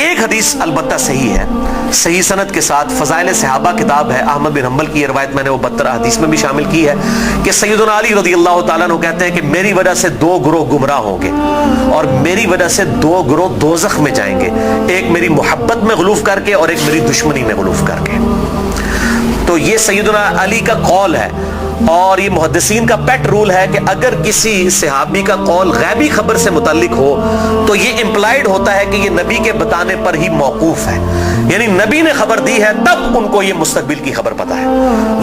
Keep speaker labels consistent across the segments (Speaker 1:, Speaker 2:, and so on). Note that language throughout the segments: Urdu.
Speaker 1: ایک حدیث البتہ صحیح ہے، صحیح سند کے ساتھ، فضائل صحابہ کتاب ہے، احمد بن حنبل کی یہ روایت میں نے وہ 72 حدیث میں بھی شامل کی ہے کہ سیدنا علی رضی اللہ تعالیٰ عنہ کہتے ہیں کہ میری وجہ سے 2 گروہ گمراہ ہوں گے اور میری وجہ سے 2 گروہ دوزخ میں جائیں گے، ایک میری محبت میں غلوف کر کے اور ایک میری دشمنی میں غلوف کر کے۔ تو یہ سیدنا علی کا قول ہے، اور یہ محدثین کا پیٹ رول ہے کہ اگر کسی صحابی کا قول غیبی خبر سے متعلق ہو تو یہ امپلائیڈ ہوتا ہے کہ یہ نبی کے بتانے پر ہی موقوف ہے، یعنی نبی نے خبر دی ہے تب ان کو یہ مستقبل کی خبر پتہ ہے،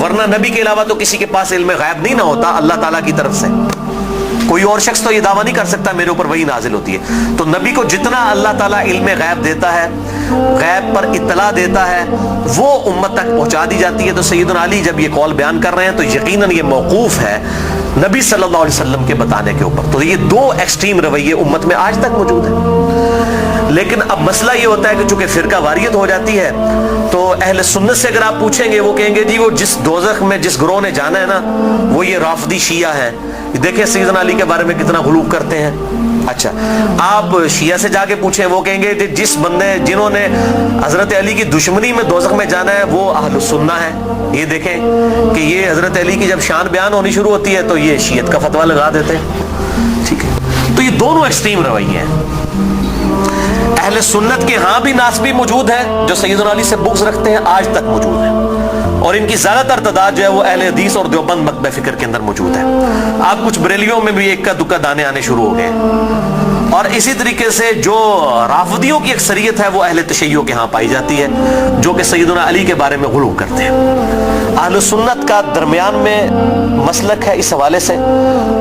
Speaker 1: ورنہ نبی کے علاوہ تو کسی کے پاس علم غیب نہیں نہ ہوتا اللہ تعالیٰ کی طرف سے۔ کوئی اور شخص تو یہ دعویٰ نہیں کر سکتا میرے اوپر وہی نازل ہوتی ہے، تو نبی کو جتنا اللہ تعالیٰ علم غیب دیتا ہے، غیب پر اطلاع دیتا ہے، وہ امت تک پہنچا دی جاتی ہے۔ تو سیدنا علی جب یہ قول بیان کر رہے ہیں تو یقیناً یہ موقوف ہے نبی صلی اللہ علیہ وسلم کے بتانے کے اوپر۔ تو یہ 2 ایکسٹریم رویے امت میں آج تک موجود ہیں، لیکن اب مسئلہ یہ ہوتا ہے کہ چونکہ فرقہ واریت ہو جاتی ہے تو اہل سنت سے اگر آپ پوچھیں گے وہ کہیں گے جی وہ جس دوزخ میں جس گروہ نے جانا ہے نا وہ یہ رافضی شیعہ ہیں، دیکھیں سیدنا علی کے بارے میں کتنا غلو کرتے ہیں۔ اچھا آپ شیعہ سے جا کے پوچھیں وہ کہیں گے جس بندے جنہوں نے حضرت علی کی دشمنی میں دوزخ میں جانا ہے وہ اہل السنہ ہے۔ یہ دیکھیں کہ یہ حضرت علی کی جب شان بیان ہونی شروع ہوتی ہے تو یہ شیعت کا فتویٰ لگا دیتے ہیں، ٹھیک ہے۔ تو یہ دونوں ایکسٹریم رویے ہیں۔ اہل سنت کے ہاں بھی ناسبی موجود ہیں جو سیدنا علی سے بغض رکھتے ہیں، آج تک موجود ہیں، اور ان کی زیادہ تر تعداد جو ہے وہ اہل حدیث اور دیوبند مکتبہ فکر کے اندر موجود ہے۔ آپ کچھ بریلیوں میں بھی ایک کا دکا دانے آنے شروع ہو گئے، اور اسی طریقے سے جو رافضیوں کی اکثریت ہے وہ اہل تشیع کے ہاں پائی جاتی ہے جو کہ سیدنا علی کے بارے میں غلو کرتے ہیں۔ اہل سنت کا درمیان میں مسلک ہے اس حوالے سے،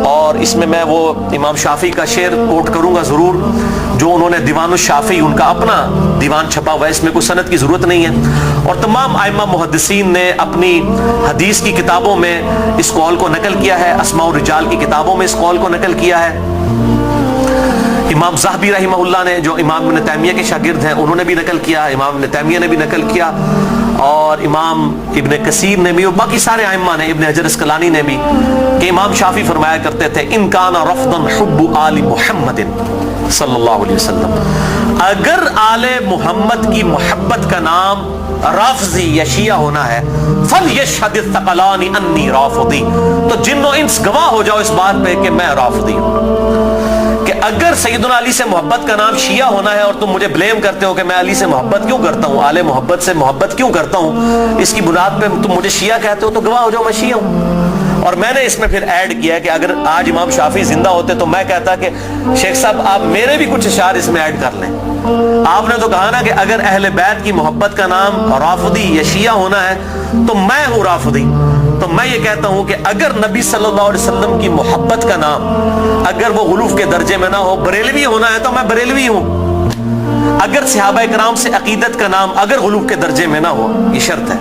Speaker 1: اور اس میں وہ امام شافعی کا شعر کوٹ کروں گا ضرور، جو انہوں نے دیوان الشافعی ان کا اپنا دیوان چھپا ہوا ہے، اس میں کوئی سند کی ضرورت نہیں ہے، اور تمام ائمہ محدثین نے اپنی حدیث کی کتابوں میں اس قول کو نقل کیا ہے، اسماء الرجال کی کتابوں میں اس قول کو نقل کیا ہے۔ امام ذہبی رحمہ اللہ نے جو امام ابن تیمیہ کے شاگرد ہیں انہوں نے بھی نقل کیا، امام ابن تیمیہ نے بھی نقل کیا، اور امام ابن کثیر نے بھی، اور باقی سارے ائمہ نے، ابن حجر اسقلانی نے بھی، کہ امام شافعی فرمایا کرتے تھے ان کان رفضا حب آل محمد صلی اللہ علیہ وسلم، اگر آل محمد کی محبت کا نام رافضی یا شیعہ ہونا ہے فلیشہد الثقلان انی رافضی، تو جن و انس گواہ ہو جاؤ اس بات پہ کہ میں رافضی ہوں۔ کہ اگر سیدنا علی سے محبت کا نام شیعہ ہونا ہے اور تم مجھے بلیم کرتے ہو کہ میں علی سے محبت کیوں کرتا ہوں، آل محبت سے محبت کیوں کرتا ہوں، اس کی بنیاد پہ تم مجھے شیعہ کہتے ہو، تو گواہ ہو جاؤ میں شیعہ ہوں۔ اور میں نے اس میں پھر ایڈ کیا کہ اگر آج امام شافعی زندہ ہوتے تو میں کہتا کہ شیخ صاحب آپ میرے بھی کچھ اشعار اس میں ایڈ کر لیں۔ آپ نے تو کہا نا کہ اگر اہل بیت کی محبت کا نام رافضی یا شیعہ ہونا ہے تو میں ہوں رافضی، تو میں یہ کہتا ہوں کہ اگر نبی صلی اللہ علیہ وسلم کی محبت کا نام اگر وہ غلوف کے درجے میں نہ ہو، بریلوی ہونا ہے تو میں بریلوی ہوں۔ اگر صحابہ کرام سے عقیدت کا نام اگر غلوف کے درجے میں نہ ہو، یہ شرط ہے،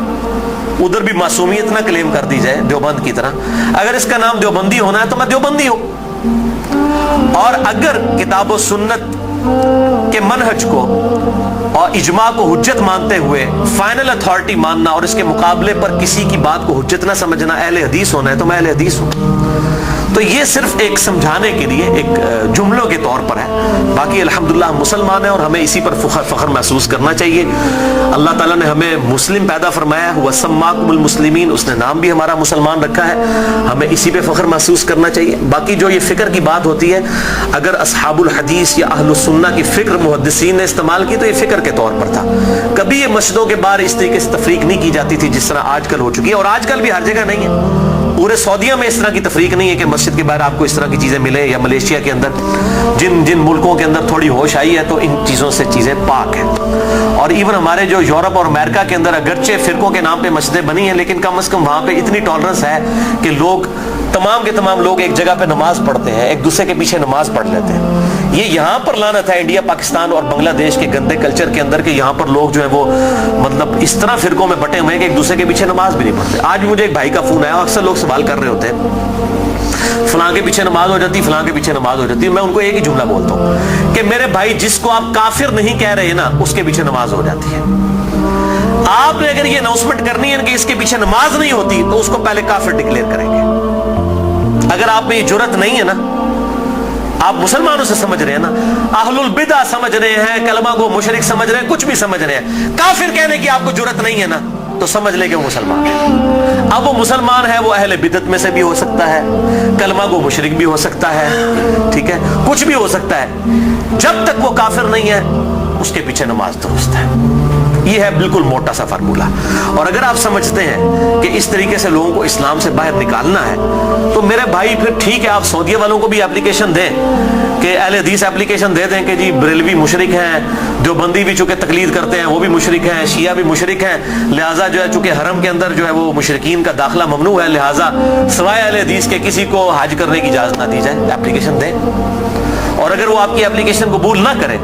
Speaker 1: ادھر بھی معصومیت نہ کلیم کر دی جائے دیوبند کی طرح، اگر اس کا نام دیوبندی ہونا ہے تو میں دیوبندی ہوں۔ اور اگر کتاب و سنت کے منہج کو اور اجماع کو حجت مانتے ہوئے فائنل اتھارٹی ماننا اور اس کے مقابلے پر کسی کی بات کو حجت نہ سمجھنا اہل حدیث ہونا ہے تو میں اہل حدیث ہوں۔ تو یہ صرف ایک سمجھانے کے لیے ایک جملوں کے طور پر ہے، باقی الحمدللہ ہم مسلمان ہیں اور ہمیں اسی پر فخر محسوس کرنا چاہیے۔ اللہ تعالیٰ نے ہمیں مسلم پیدا فرمایا ہے، وَسَمَّاكُمُ الْمُسْلِمِينَ، اس نے نام بھی ہمارا مسلمان رکھا ہے، ہمیں اسی پہ فخر محسوس کرنا چاہیے۔ باقی جو یہ فکر کی بات ہوتی ہے، اگر اصحاب الحدیث یا اہل السنہ کی فکر محدثین نے استعمال کی تو یہ فکر کے طور پر تھا، کبھی یہ مسجدوں کے باہر اس طریقے سے تفریق نہیں کی جاتی تھی جس طرح آج کل ہو چکی ہے، اور آج کل بھی ہر جگہ نہیں ہے۔ پورے سعودیہ میں اس طرح کی تفریق نہیں ہے کہ مسجد کے باہر آپ کو اس طرح کی چیزیں ملیں، یا ملیشیا کے اندر جن ملکوں کے اندر تھوڑی ہوش آئی ہے تو ان چیزوں سے چیزیں پاک ہیں۔ اور ایون ہمارے جو یورپ اور امریکہ کے اندر اگرچہ فرقوں کے نام پہ مسجدیں بنی ہیں لیکن کم از کم وہاں پہ اتنی ٹالرنس ہے کہ لوگ تمام کے تمام لوگ ایک جگہ پہ نماز پڑھتے ہیں، ایک دوسرے کے پیچھے نماز پڑھ لیتے ہیں۔ یہ یہاں پر لعنت ہے انڈیا، پاکستان اور بنگلہ دیش کے گندے کلچر کے اندر کہ یہاں پر لوگ جو ہے وہ مطلب اس طرح فرقوں میں بٹے ہوئے ہیں کہ ایک دوسرے کے پیچھے نماز بھی نہیں پڑھتے۔ آج مجھے ایک بھائی کا فون آیا، اکثر لوگ سوال کر رہے ہوتے ہیں فلاں کے پیچھے نماز ہو جاتی، فلاں کے پیچھے نماز ہو جاتی ہے۔ میں ان کو ایک ہی جملہ بولتا ہوں کہ میرے بھائی جس کو آپ کافر نہیں کہہ رہے نا اس کے پیچھے نماز ہو جاتی ہے۔ آپ نے اگر یہ اناؤنسمنٹ کرنی ہے کہ اس کے پیچھے نماز نہیں ہوتی تو اس کو پہلے کافر ڈکلیئر کریں گے۔ اگر آپ میں یہ جرت نہیں ہے نا، آپ مسلمانوں سے سمجھ رہے ہیں نا, اہل البدع سمجھ رہے ہیں, کلمہ کو مشرک سمجھ رہے ہیں, کچھ بھی سمجھ رہے ہیں, کافر کہنے کی آپ کو جرت نہیں ہے نا, تو سمجھ لیں کہ وہ مسلمان ہے. اب وہ مسلمان ہے, وہ اہل بدعت میں سے بھی ہو سکتا ہے, کلمہ کو مشرک بھی ہو سکتا ہے, ٹھیک ہے, کچھ بھی ہو سکتا ہے, جب تک وہ کافر نہیں ہے اس کے پیچھے نماز درست ہے. یہ ہے بالکل موٹا سا فارمولہ. اور اگر آپ سمجھتے ہیں کہ اس طریقے سے لوگوں کو اسلام سے باہر نکالنا ہے تو میرے بھائی پھر ٹھیک ہے, آپ سعودیہ والوں کو بھی اپلیکیشن دیں کہ اہل حدیث اپلیکیشن دے دیں کہ جی بریلوی مشرک ہیں, دیوبندی بھی چونکہ تقلید کرتے ہیں وہ بھی مشرک ہیں, شیعہ بھی مشرک ہیں, لہٰذا جو ہے چونکہ حرم کے اندر جو ہے وہ مشرکین کا داخلہ ممنوع ہے, لہٰذا سوائے اہل حدیث کے کسی کو حج کرنے کی اجازت نہ دی جائے. اپلیکیشن دیں, اور اگر وہ آپ کی اپلیکیشن قبول نہ کرے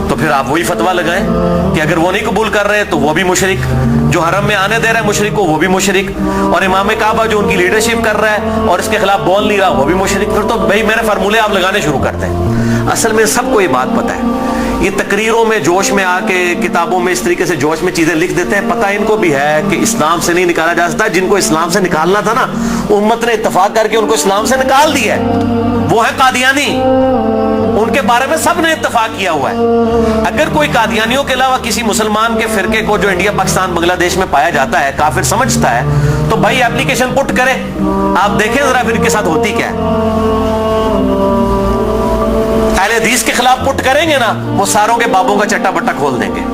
Speaker 1: تو پھر آپ وہی فتویٰ لگائیں کہ اگر وہ نہیں قبول کر رہے تو وہ بھی مشرک, جو حرم میں آنے دے رہا ہے مشرک کو وہ بھی مشرک, اور امام کعبہ جو ان کی لیڈرشپ کر رہا ہے اور اس کے خلاف بول نہیں رہا وہ بھی مشرک. پھر تو بھائی میرے فارمولے آپ لگانے شروع کرتے ہیں. اصل میں سب کو یہ بات پتہ ہے, یہ تقریروں میں جوش میں آ کے کتابوں میں اس طریقے سے جوش میں چیزیں لکھ دیتے ہیں, پتہ ان کو بھی ہے کہ اسلام سے نہیں نکالا جا سکتا. جن کو اسلام سے نکالنا تھا نا, امت نے اتفاق کر کے ان کو اسلام سے نکال دیا ہے, وہ ہے قادیانی. ان کے بارے میں سب نے اتفاق کیا ہوا ہے. اگر کوئی قادیانیوں کے علاوہ کسی مسلمان کے فرقے کو جو انڈیا پاکستان بنگلہ دیش میں پایا جاتا ہے کافر سمجھتا ہے تو بھائی اپلیکیشن پٹ کرے, آپ دیکھیں ذرا پھر ان کے ساتھ ہوتی کیا ہے. اہل حدیث کے خلاف پٹ کریں گے نا, وہ ساروں کے بابوں کا چٹا بٹا کھول دیں گے.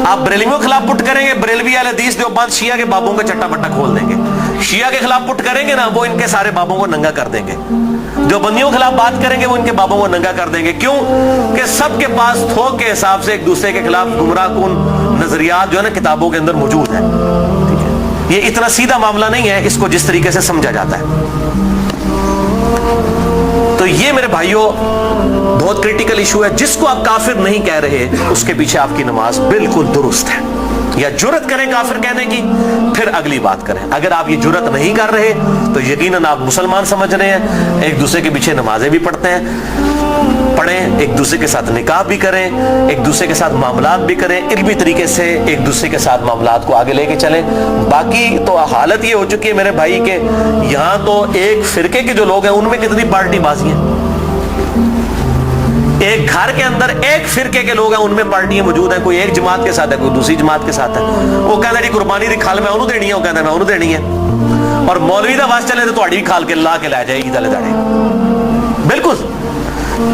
Speaker 1: آپ بریلویوں کے خلاف پٹ کریں گے, بریلوی اہل حدیث دیوبند شیعہ کے بابوں کا چٹا بٹا کھول دیں گے. شیعہ کے خلاف پٹ کریں گے نا, وہ ان کے سارے بابوں کو ننگا کر دیں گے. دیوبندیوں کے خلاف بات کریں گے, وہ ان کے بابوں کو ننگا کر دیں گے. کیوں کہ سب کے پاس تھوک کے حساب سے ایک دوسرے کے خلاف گمراہ کن نظریات جو ہے نا کتابوں کے اندر موجود ہیں. یہ اتنا سیدھا معاملہ نہیں ہے اس کو جس طریقے سے سمجھا جاتا ہے. تو یہ میرے بھائیوں بہت کریٹیکل ایشو ہے. جس کو آپ کافر نہیں کہہ رہے اس کے پیچھے آپ کی نماز بالکل درست ہے. یا جرت کریں کافر کہنے کی پھر اگلی بات کریں. اگر آپ یہ جرت نہیں کر رہے تو یقیناً آپ مسلمان سمجھ رہے ہیں, ایک دوسرے کے پیچھے نمازیں بھی پڑھتے ہیں, پڑھیں, ایک دوسرے کے ساتھ نکاح بھی کریں, ایک دوسرے کے ساتھ معاملات بھی کریں, علمی طریقے سے ایک دوسرے کے ساتھ معاملات کو آگے لے کے چلیں. باقی تو حالت یہ ہو چکی ہے میرے بھائی کہ یہاں تو ایک فرقے کے جو لوگ ہیں ان میں کتنی پارٹی بازی ہیں. ایک گھر کے اندر ایک فرقے کے لوگ ہیں, ان میں پارٹیاں موجود ہیں. کوئی ایک جماعت کے ساتھ ہے, کوئی دوسری جماعت کے ساتھ ہے. وہ کہتا ہے جی قربانی دی کھال میں انہوں دینی ہے, وہ کہتا ہے میں انہوں دینی ہے. اور مولوی دا واس چلے تو تہاڈی بھی کھال کے لا کے لے جائے عید والے داڑے. بالکل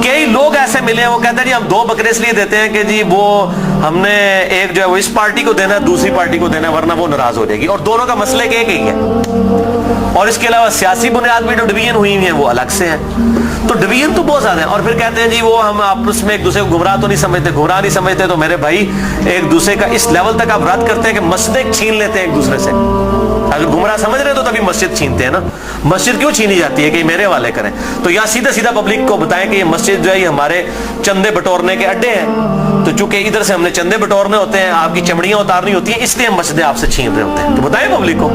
Speaker 1: کئی لوگ ایسے ملے ہیں, وہ کہتے ہیں جی ہم 2 بکرے اس لیے دیتے ہیں کہ جی وہ ہم نے ایک جو ہے وہ اس پارٹی کو دینا ہے, دوسری پارٹی کو دینا ہے, ورنہ وہ ناراض ہو جائے گی. اور دونوں کا مسئلہ ایک ہی ہے. اور اس کے علاوہ سیاسی بنیاد پہ جو ڈویژن ہوئی ہیں وہ الگ سے ہیں. تو ڈویژن تو بہت زیادہ ہیں. اور پھر کہتے ہیں جی وہ ہم آپس میں ایک دوسرے کو گمراہ تو نہیں سمجھتے, گمراہ نہیں سمجھتے. تو میرے بھائی ایک دوسرے کا اس لیول تک آپ رد کرتے ہیں کہ مسجدیں چھین لیتے ہیں ایک دوسرے سے. اگر گمراہ سمجھ رہے تو تبھی مسجد چھینتے ہیں نا. مسجد کیوں چھینی جاتی ہے کہ میرے والے کریں؟ تو یا سیدھا سیدھا پبلک کو بتائیں کہ یہ مسجد جو ہے یہ ہمارے چندے بٹورنے کے اڈے ہیں, تو چونکہ ادھر سے ہم نے چندے بٹورنے ہوتے ہیں, آپ کی چمڑیاں اتارنی ہوتی ہیں, اس لیے ہم مسجدیں آپ سے چھین رہے ہوتے ہیں. تو بتائیں پبلک کو,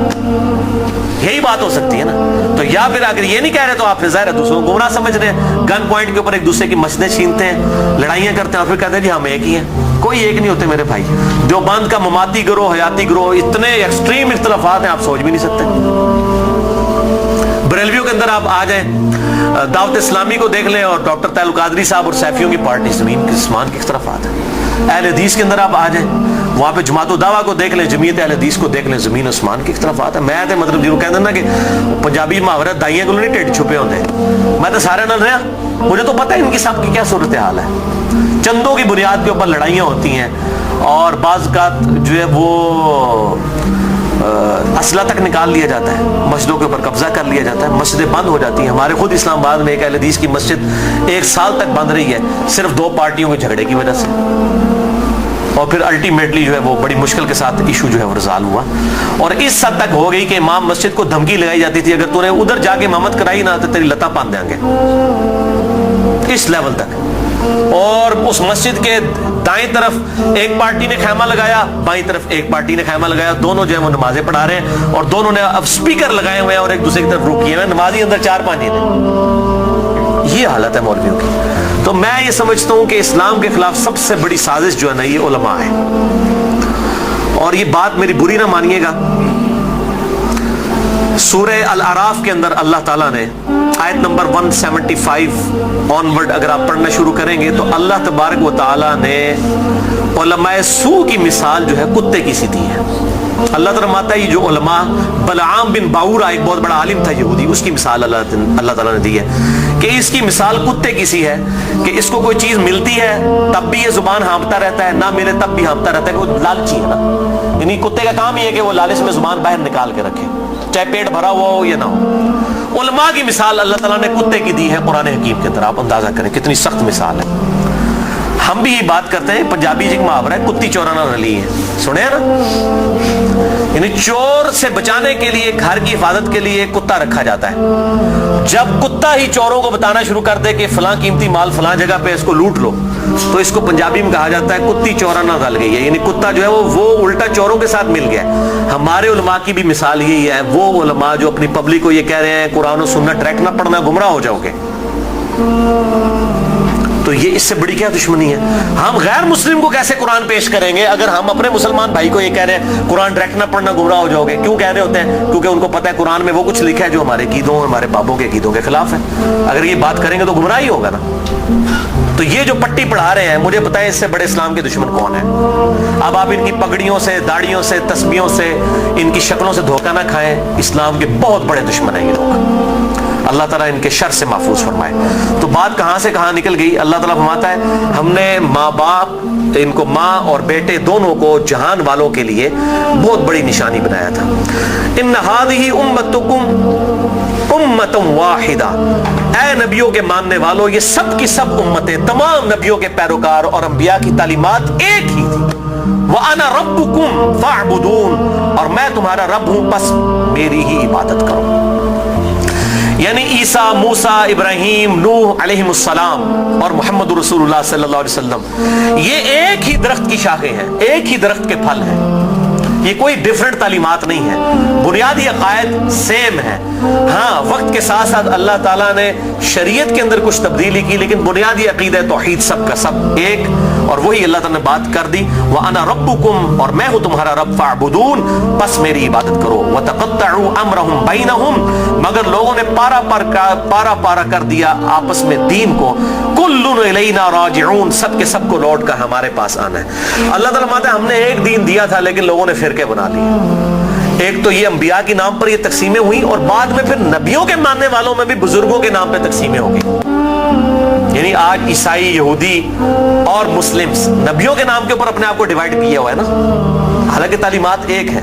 Speaker 1: یہی بات ہو سکتی ہے نا. تو یا پھر اگر یہ نہیں کہہ رہے تو آپ ظاہر ہے دوسروں کو گمراہ سمجھ رہے ہیں. گن پوائنٹ کے اوپر ایک دوسرے کی مسجدیں چھینتے ہیں, لڑائیاں کرتے ہیں, اور پھر کہتے ہیں جی ہم ایک ہی ہیں. کوئی ایک نہیں ہوتے میرے بھائی. دیوبند کا مماتی گروہ, حیاتی گروہ, اتنے ایکسٹریم اختلافات ہیں آپ سوچ بھی نہیں سکتے. بریلویوں کے اندر آپ آ جائیں, دعوت اسلامی کو دیکھ لیں, اور ڈاکٹر طاہر القادری صاحب اور سیفیوں کی پارٹی, زمین کے آسمان کے اختلافات ہیں. اہل حدیث کے اندر آپ آ جائیں, وہاں پہ جماعت الدعوہ کو دیکھ لیں, جمعیت اہل حدیث کو دیکھ لیں, زمین آسمان کے اختلافات ہیں. میں مطلب جو کہتے ہیں نا کہ پنجابی محاورت دائیاں کو نہیں ٹیڈ چھپے ہوتے ہیں, میں تو سارے نہ رہا, مجھے تو پتہ ہے ان کی سب کی کیا صورتحال ہے. چندوں کی بنیاد کے اوپر لڑائیاں ہوتی ہیں, اور بعض اوقات جو ہے وہ اسلحہ تک نکال لیا جاتا ہے, مسجدوں کے اوپر قبضہ کر لیا جاتا ہے, مسجدیں بند ہو جاتی ہیں. ہمارے خود اسلام آباد میں ایک اہل حدیث کی مسجد 1 سال تک بند رہی ہے, صرف 2 پارٹیوں کے جھگڑے کی وجہ سے. اور پھر الٹیمیٹلی جو ہے وہ بڑی مشکل کے ساتھ ایشو جو ہے وہ ریزالو ہوا. اور اس حد تک ہو گئی کہ امام مسجد کو دھمکی لگائی جاتی تھی, اگر تو نے ادھر جا کے امامت کرائی نا تو تیری لتاں باندھ دیں گے, اس لیول تک. اور اس مسجد کے دائیں طرف ایک پارٹی نے خیمہ لگایا, بائیں طرف ایک پارٹی نے خیمہ لگایا, دونوں جو ہے وہ نمازیں پڑھا رہے ہیں, اور دونوں نے اب سپیکر لگائے ہوئے ہیں اور ایک دوسرے کی طرف روکیے ہوئے, نمازی اندر 4-5 ہیں. یہ حالت ہے مولویوں کی. تو میں یہ سمجھتا ہوں کہ اسلام کے خلاف سب سے بڑی سازش جو ہے نا یہ علماء ہے. اور یہ بات میری بری نہ مانیے گا, سورہ الاعراف کے اندر اللہ تعالیٰ نے آیت نمبر 175 آنورڈ اگر آپ پڑھنا شروع کریں گے تو اللہ تبارک و تعالیٰ نے علماء سو کی مثال جو ہے کتے کی سی دی ہے. اللہ تعالیٰ فرماتا ہے یہ جو علماء، بلعام بن باورا ایک بہت بڑا عالم تھا یہودی، اس کی مثال اللہ تعالیٰ نے دی ہے کہ اس کی مثال کتے کی سی ہے کہ اس کو کوئی چیز ملتی ہے تب بھی یہ زبان ہانپتا رہتا ہے، نہ ملے تب بھی ہانپتا رہتا ہے، کہ وہ لالچی ہے نا. یعنی کتے کا کام یہ ہے کہ وہ لالچ میں زبان باہر نکال کے رکھے، چاہے پیٹ بھرا ہوا ہو یا نہ ہو. علماء کی مثال اللہ تعالیٰ نے کتے کی دی ہے قرآن حکیم کے اندر. آپ اندازہ کریں کتنی سخت مثال ہے. ہم بھی یہ بات کرتے ہیں، پنجابی جی محاورہ ہے کتی چورانا رلی ہے، سنے نا. یعنی چور سے بچانے کے لیے، گھر کی حفاظت کے لیے کتا رکھا جاتا ہے. جب کتا ہی چوروں کو بتانا شروع کر دے کہ فلاں قیمتی مال فلاں جگہ پہ اس کو لوٹ لو، تو اس کو پنجابی میں کہا جاتا ہے کتی چورانا رل گئی ہے. یعنی کتا جو ہے وہ الٹا چوروں کے ساتھ مل گیا. ہمارے علماء کی بھی مثال یہی ہے. وہ علماء جو اپنی پبلک کو یہ کہہ رہے ہیں قرآن و سنت ڈائریکٹ نہ پڑھنا گمراہ ہو جاؤ گے، تو یہ اس سے بڑی کیا دشمنی ہے؟ ہم غیر مسلم کو کیسے قرآن پیش کریں گے اگر ہم اپنے مسلمان بھائی کو یہ کہہ رہے ہیں قرآن ڈائریکٹ نہ پڑھنا گمراہ ہو جاؤ گے؟ کیوں کہہ رہے ہوتے ہیں؟ کیونکہ ان کو پتہ ہے قرآن میں وہ کچھ لکھا ہے جو ہمارے عقیدوں، ہمارے بابوں کے عقیدوں کے خلاف ہے. اگر یہ بات کریں گے تو گمراہ ہی ہوگا نا. تو یہ جو پٹی پڑھا رہے ہیں، مجھے بتائیں اس سے بڑے اسلام کے دشمن کون ہیں؟ اب آپ ان کی پگڑیوں سے، داڑیوں سے، تسبیحوں سے، ان کی شکلوں سے دھوکہ نہ کھائیں. اسلام کے بہت بڑے دشمن ہیں یہ لوگ. اللہ تعالیٰ ان کے شر سے محفوظ فرمائے. تو بات کہاں سے کہاں نکل گئی. اللہ تعالیٰ فرماتا ہے ہم نے ماں باپ، ان کو ماں اور بیٹے دونوں کو جہان والوں کے لیے بہت بڑی نشانی بنایا تھا. ان ھذہ امتکم امۃ واحدہ، اے نبیوں کے ماننے والوں یہ سب کی سب امتیں، تمام نبیوں کے پیروکار اور انبیاء کی تعلیمات ایک ہی تھی. وَأَنَا رَبُّكُمْ فَاعْبُدُونَ، اور میں تمہارا رب ہوں بس میری ہی عبادت کرو. یعنی عیسیٰ، موسیٰ، ابراہیم، نوح علیہ السلام اور محمد رسول اللہ صلی اللہ علیہ وسلم یہ ایک ہی درخت کی شاخیں ہیں، ایک ہی درخت کے پھل ہیں. یہ کوئی ڈیفرنٹ تعلیمات نہیں ہے، بنیادی عقائد سیم ہے. ہاں وقت کے ساتھ ساتھ اللہ تعالیٰ نے شریعت کے اندر کچھ تبدیلی کی، لیکن بنیادی عقیدہ توحید سب کا سب ایک، اور وہی اللہ تعالیٰ نے بات کر دی. وَأَنَا رَبُّكُمْ، اور میں ہوں تمہارا رب. فَاعْبُدُونَ، بس میری عبادت کرو. وَتَقَطَّعُوا أَمْرَهُمْ بَيْنَهُمْ، مگر لوگوں نے پارا پارا کر دیا آپس میں دین کو. كُلٌّ إِلَيْنَا رَاجِعُونَ، سب کے سب کو لوٹ کر ہمارے پاس آنا ہے. اللہ تعالیٰ فرماتا ہے ہم نے ایک دین دیا تھا لیکن لوگوں نے فرقے بنا لیے. ایک تو یہ انبیاء کے نام پر یہ تقسیمیں ہوئی، اور بعد میں پھر نبیوں کے ماننے والوں میں بھی بزرگوں کے نام پہ تقسیمیں ہو گئی. یعنی آج عیسائی، یہودی اور مسلمز نبیوں کے نام کے اوپر اپنے آپ کو ڈیوائیڈ کیا ہوا ہے نا، حالانکہ تعلیمات ایک ہے.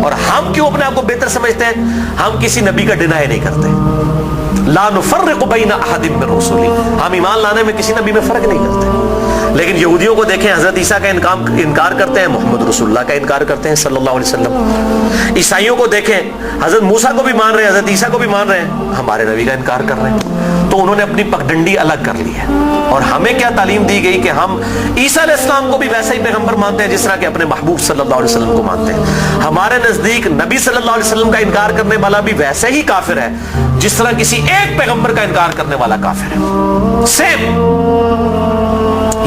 Speaker 1: اور ہم کیوں اپنے آپ کو بہتر سمجھتے ہیں؟ ہم کسی نبی کا ڈینائی نہیں کرتے. لا نفرق بین احد من رسلی، ہم ایمان لانے میں کسی نبی میں فرق نہیں کرتے. لیکن یہودیوں کو دیکھیں، حضرت عیسیٰ کا انکار کرتے ہیں، محمد رسول اللہ کا انکار کرتے ہیں صلی اللہ علیہ وسلم. عیسائیوں کو دیکھیں، حضرت موسیٰ کو بھی مان رہے ہیں، حضرت عیسیٰ کو بھی مان رہے ہیں، ہمارے نبی کا انکار کر رہے ہیں. تو انہوں نے اپنی پگڈنڈی الگ کر لی ہے. اور ہمیں کیا تعلیم دی گئی کہ ہم عیسیٰ علیہ السلام کو بھی ویسا ہی پیغمبر مانتے ہیں جس طرح کہ اپنے محبوب صلی اللہ علیہ وسلم کو مانتے ہیں. ہمارے نزدیک نبی صلی اللہ علیہ وسلم کا انکار کرنے والا بھی ویسے ہی کافر ہے جس طرح کسی ایک پیغمبر کا انکار کرنے والا کافر ہے. سیم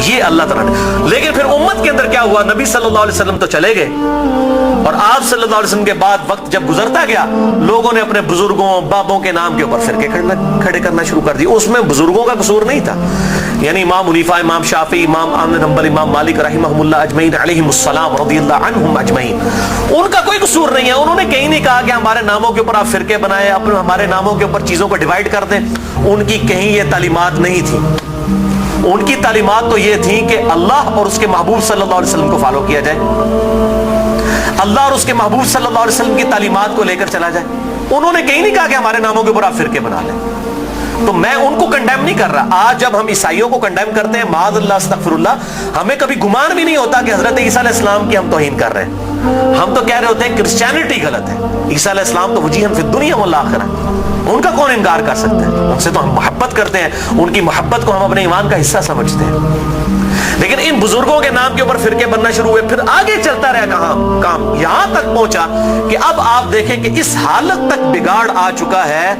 Speaker 1: یہ اللہ تعالیٰ نے. لیکن پھر امت کے اندر کیا ہوا؟ نبی صلی اللہ علیہ وسلم تو چلے گئے، اور آپ صلی اللہ علیہ وسلم کے بعد وقت جب گزرتا گیا، لوگوں نے اپنے بزرگوں، بابوں کے نام کے اوپر فرقے کھڑے کرنا شروع کر دی. اس میں بزرگوں کا قصور نہیں تھا. یعنی امام حنیفہ، امام شافعی، امام احمد بن حنبل، امام مالک رحمہ اللہ اجمعین علیہم السلام رضی اللہ عنہم اجمعین، ان کا کوئی قصور نہیں ہے. انہوں نے کہیں نہیں کہا کہ ہمارے ناموں کے اوپر آپ فرقے بنائے، اپنے ہمارے ناموں کے اوپر چیزوں کو ڈیوائیڈ کر دیں. ان کی کہیں یہ تعلیمات نہیں تھی. ان کی تعلیمات تو یہ تھی کہ اللہ اور اس کے محبوب صلی اللہ علیہ وسلم کو فالو کیا جائے، اللہ اور اس کے محبوب صلی اللہ علیہ وسلم کی تعلیمات کو لے کر چلا جائے. انہوں نے کہیں نہیں کہا کہ ہمارے ناموں کے اوپر آپ فرقے بنا لیں. تو میں ان کو کنڈیم نہیں کر رہا. آج جب ہم عیسائیوں کو کنڈیم کرتے ہیں، معاذ اللہ استغفر اللہ، ہمیں کبھی گمان بھی نہیں ہوتا کہ حضرت عیسیٰ علیہ السلام کی ہم توہین کر رہے ہیں. ہم تو کہہ رہے ہوتے ہیں کرسچینٹی غلط ہے، عیسیٰ علیہ السلام تو وجیہاً فی الدنیا والآخرہ، ان کا کون انکار کر سکتے ہیں؟ ان سے تو ہم محبت کرتے ہیں، ان کی محبت کو ہم اپنے ایمان کا حصہ سمجھتے ہیں. لیکن ان بزرگوں کے نام کے اوپر فرقے بننا شروع ہوئے. پھر آگے چلتا رہا کام یہاں تک پہنچا کہ اب آپ دیکھیں کہ اس حالت تک بگاڑ آ چکا ہے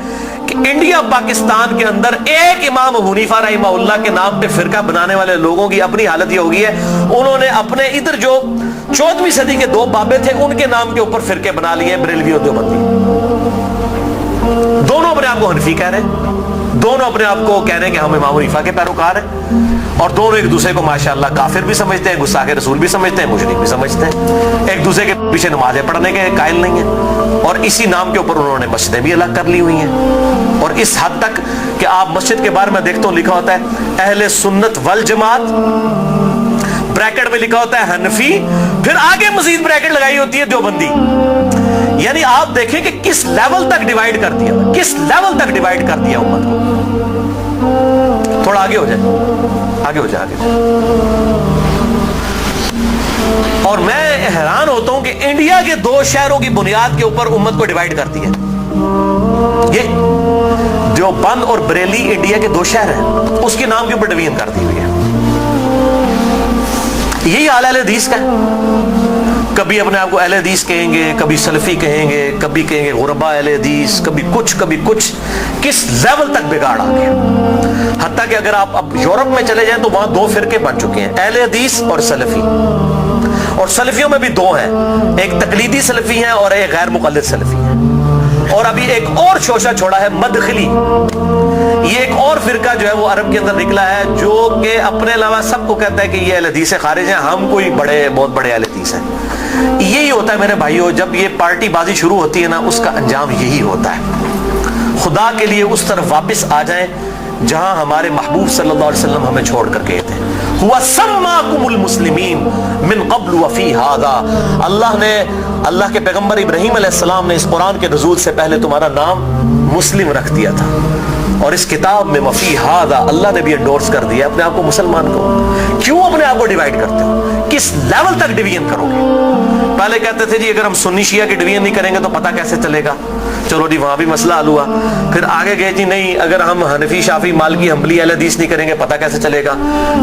Speaker 1: کہ انڈیا پاکستان کے اندر ایک امام حنیفہ رحمہ اللہ کے نام پہ فرقہ بنانے والے لوگوں کی اپنی حالت یہ ہوگی ہے، انہوں نے اپنے ادھر جو 14ویں صدی کے 2 بابے تھے ان کے نام کے اوپر فرقے بنا لیے، بریلوی اور دیوبندی. دونوں اپنے آپ کو حنفی کہہ رہے ہیں، دونوں اپنے آپ کو کہہ رہے ہیں کہ ہم امام حنیفہ کے پیروکار ہیں، اور دونوں ایک دوسرے کو ماشاءاللہ کافر بھی سمجھتے ہیں، گستاخ رسول بھی سمجھتے ہیں، مشرک بھی سمجھتے ہیں، ایک دوسرے کے پیچھے نمازیں پڑھنے کے قائل نہیں ہیں، اور اسی نام کے اوپر انہوں نے مسجدیں بھی الگ کر لی ہوئی ہیں، اور اس حد تک کہ آپ مسجد کے بارے میں دیکھتا ہوں لکھا ہوتا ہے اہل سنت والجماعت، بریکٹ میں لکھا ہوتا ہے حنفی، پھر آگے مزید بریکٹ لگائی ہوتی ہے دیوبندی. یعنی آپ دیکھیں کہ کس لیول تک ڈیوائیڈ کر دیا، کس لیول تک ڈیوائیڈ کر دیا امت کو. تھوڑا آگے ہو جائے، آگے ہو جائے، آگے ہو جائے. اور میں حیران ہوتا ہوں کہ انڈیا کے 2 شہروں کی بنیاد کے اوپر امت کو ڈیوائیڈ کرتی ہے. یہ دیوبند اور بریلی انڈیا کے 2 شہر ہیں، اس کے نام کے اوپر ڈویژن کر دی ہوئی ہے. یہی حال اہل حدیث کا ہے، کبھی اپنے آپ کو اہل حدیث کہیں گے، کبھی سلفی کہیں گے، کبھی کہیں گے غربا اہل حدیث، کبھی کچھ. کس لیول تک بگاڑ آ گیا، حتیٰ کہ اگر آپ اب یورپ میں چلے جائیں تو وہاں 2 فرقے بن چکے ہیں، اہل حدیث اور سلفی. اور سلفیوں میں بھی 2 ہیں، ایک تقلیدی سلفی ہیں اور ایک غیر مقلد سلفی ہیں. اور ابھی ایک اور شوشہ چھوڑا ہے مدخلی، یہ ایک اور فرقہ جو ہے وہ عرب کے اندر نکلا ہے، جو کہ اپنے علاوہ سب کو کہتا ہے کہ یہ اہل حدیث سے خارج ہیں، ہم کوئی بہت بڑے اہل حدیث ہیں. یہی ہوتا ہے میرے بھائیوں، جب یہ پارٹی بازی شروع ہوتی ہے نا، اس کا انجام یہی ہوتا ہے. خدا کے لیے اس طرف واپس آ جائیں جہاں ہمارے محبوب صلی اللہ علیہ وسلم ہمیں چھوڑ کر گئے تھے. ہوا سماکم المسلمین من قبل وفی ھذا، اللہ کے پیغمبر ابراہیم علیہ السلام نے اس قرآن کے نزول سے پہلے تمہارا نام مسلم رکھ دیا تھا، اور اس کتاب میں وفی ھذا اللہ نے بھی انڈورس کر دیا اپنے آپ کو مسلمان کو. کیوں اپنے آپ کو ڈیوائیڈ کرتے ہو؟ کس لیول تک ڈویژن کرو گے؟ پہلے کہتے تھے جی اگر ہم سنی شیعہ کی ڈویژن نہیں کریں گے تو پتہ کیسے چلے گا، چلو جی وہاں بھی مسئلہ حل ہوا. پھر آگے گئے جی نہیں اگر ہم حنفی شافی مالکی حنبلی اہل حدیث نہیں کریں گے پتہ کیسے چلے گا،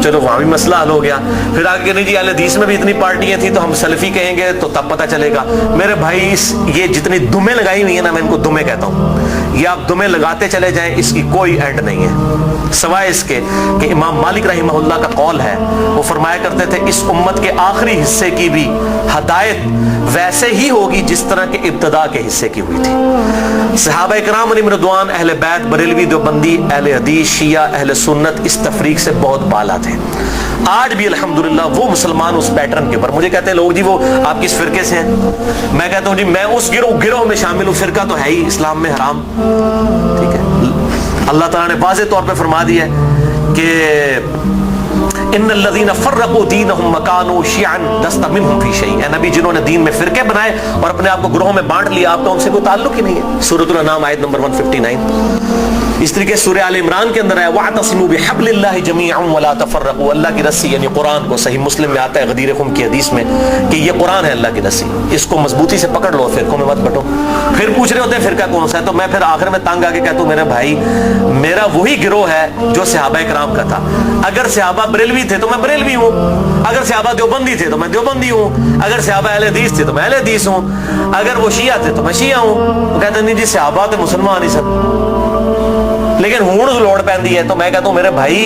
Speaker 1: چلو وہاں بھی مسئلہ حل ہو گیا. پھر آگے نہیں جی اہل حدیث میں بھی اتنی پارٹیاں تھیں تو ہم سلفی کہیں گے تو تب پتہ چلے گا. میرے بھائی یہ جتنی دمیں لگائی ہوئی ہیں نا، میں ان کو دمیں کہتا ہوں، یہ آپ دمیں لگاتے چلے جائیں، اس کی کوئی اینڈ نہیں ہے، سوائے اس کے کہ امام مالک رحمہ اللہ کا قول ہے، وہ فرمایا کرتے تھے اس امت کے آخری حصے کی بھی ہدایت ویسے ہی ہوگی جس طرح کے ابتدا کے حصے کی ہوئی تھی. صحابہ کرام علیہم رضوان، اہل بیت، بریلوی، دیوبندی، اہل حدیث، شیعہ، اہل سنت اس تفریق سے بہت بالا تھے. آج بھی الحمدللہ وہ مسلمان اس پیٹرن کے اوپر. مجھے کہتے ہیں لوگ جی وہ آپ کس فرقے سے ہیں؟ میں کہتا ہوں جی میں اس گروہ میں شامل ہوں. فرقہ تو ہے ہی اسلام میں حرام، ٹھیک ہے. اللہ تعالیٰ نے واضح طور پہ فرما دیا ہے کہ ان الذين فرقوا دينهم وكانوا شيعا لست منهم في شيء. اے نبی جنہوں نے دین میں فرقے بنائے اور اپنے آپ کو گروہوں میں بانٹ لیا، آپ کا ان سے کوئی تعلق ہی نہیں ہے. سورۃ الانعام آیت نمبر 159. اس طریقے سورہ آل عمران کے اندر ہے واعتصموا بحبل اللہ جميعا ولا تفرقوا. اللہ کی رسی یعنی قرآن کو، صحیح مسلم میں آتا ہے غدیر خم کی حدیث میں کہ یہ قرآن ہے اللہ کی رسی، اس کو مضبوطی سے پکڑ لو، فرقوں میں مت بٹو. پھر پوچھ رہے ہوتے ہیں فرقہ کون سا ہے، تو میں پھر آخر میں تنگ آ کے کہتا ہوں میرے بھائی میرا وہی گروہ ہے جو صحابہ کرام کا تھا. اگر صحابہ بریلوی تھے تو میں بریلوی ہوں، اگر صحابہ دیوبندی تھے تو میں دیوبندی ہوں، اگر صحابہ اہل حدیث تھے تو میں اہل حدیث ہوں، اگر وہ شیعہ تھے تو میں شیعہ ہوں. وہ کہتے ہیں نہیں جی صحابہ تو مسلمان ہی سب، لیکن ہون لوڑ پیندی ہے. تو میں کہتا ہوں میرے بھائی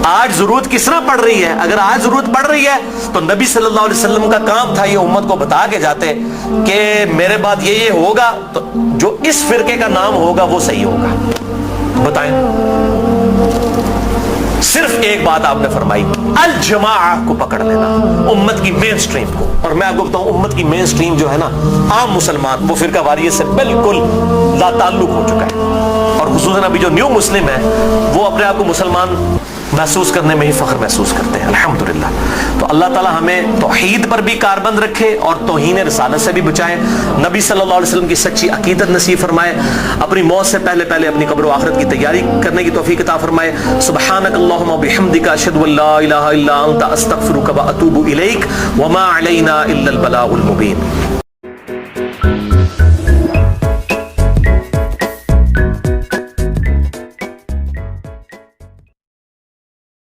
Speaker 1: آج ضرورت کس طرح پڑ رہی ہے؟ اگر آج ضرورت پڑ رہی ہے تو نبی صلی اللہ علیہ وسلم کا کام تھا یہ امت کو بتا کے جاتے کہ میرے بعد یہ ہوگا تو جو اس فرقے کا نام ہوگا وہ صحیح ہوگا. بتائیں، صرف ایک بات آپ نے فرمائی، الجماعہ کو پکڑ لینا، امت کی مین سٹریم کو. اور میں آپ کو بتاؤں امت کی مین سٹریم جو ہے نا، عام مسلمان، وہ فرقہ واریت سے بالکل لا تعلق ہو چکا ہے. اور خصوصاً ابھی جو نیو مسلم ہے وہ اپنے آپ کو مسلمان محسوس کرنے میں ہی فخر محسوس کرتے ہیں الحمدللہ. تو اللہ تعالی ہمیں توحید پر بھی کاربند رکھے اور توہین رسالت سے بھی بچائے. نبی صلی اللہ علیہ وسلم کی سچی عقیدت نصیب فرمائے. اپنی موت سے پہلے اپنی قبر و آخرت کی تیاری کرنے کی توفیق عطا فرمائے. سبحانک اللہم و بحمدک اشہد ان لا الہ الا انت استغفرک و اتوب الیک وما علینا الا البلاغ المبین.